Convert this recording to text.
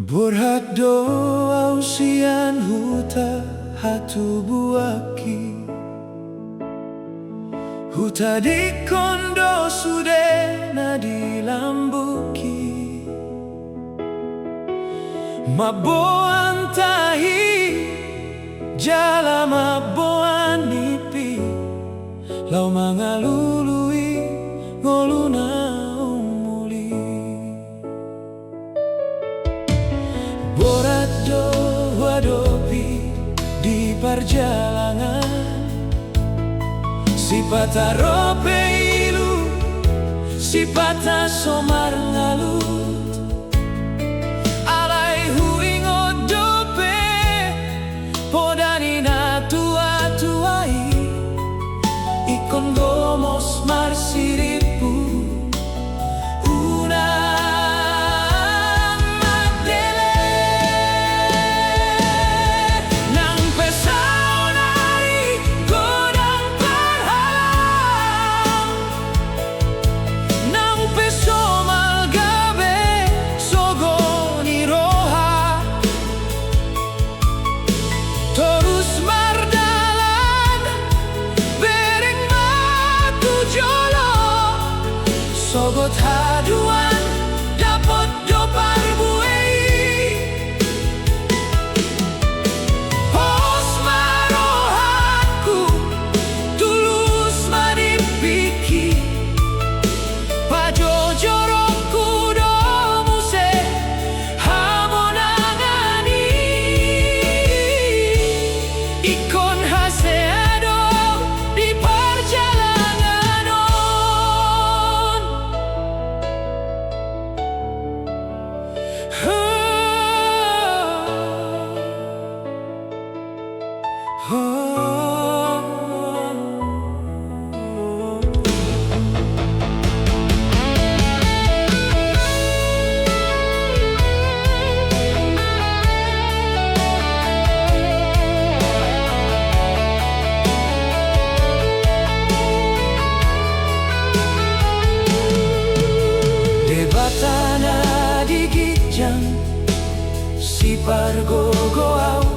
Borhat doa usian huta hatu buaki huta di kondo sude na di lambuki maboan tahi jala maboan nipi lau mangalului ngoluna umuli Borhat doa dopi di perjalanan si pata rope ilu si pata somar ngalut alai huingo dope podani na tua tuai ikon gomos marsiripu una madele nang pesao nari godang parhalang nang peso malgabe sogoni roha terus mardalan bereng matu jolo sogot haduan dapot dopar buei hos marohatku tulus manipiki pajojorokku domuse hamonangani ikon haseado di perjalanan on Debatana di gijang si pargogo au